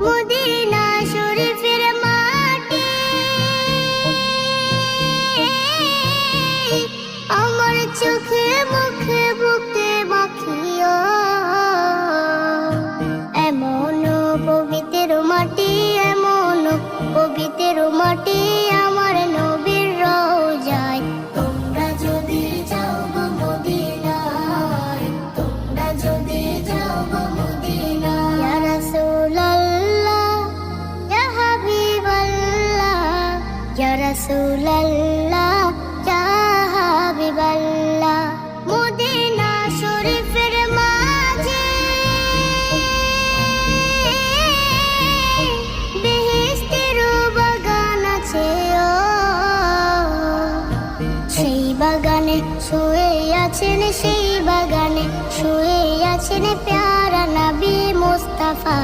Medina শরীফের মাটি আমার চোখে মুখে বুকে মাখিও। এমন পবিত্র মাটি, এমন পবিত্র মাটি আমার নবীর রওজায়। তোমরা যদি যাও গো মদিনায়, তোমরা যদি যাও গো মদিনায়। ইয়া রাসূলুল্লাহ, ইয়া হাবিবাল্লাহ, ইয়া রাসূলুল্লাহ, ইয়া হাবিবাল্লাহ। মদিনা শরীফের মাঝে বেহেশতের বাগান আছে ও। সেই বাগানে শুয়ে আছেন, সেই বাগানে শুয়ে আছেন প্যারা নবী মুস্তাফা।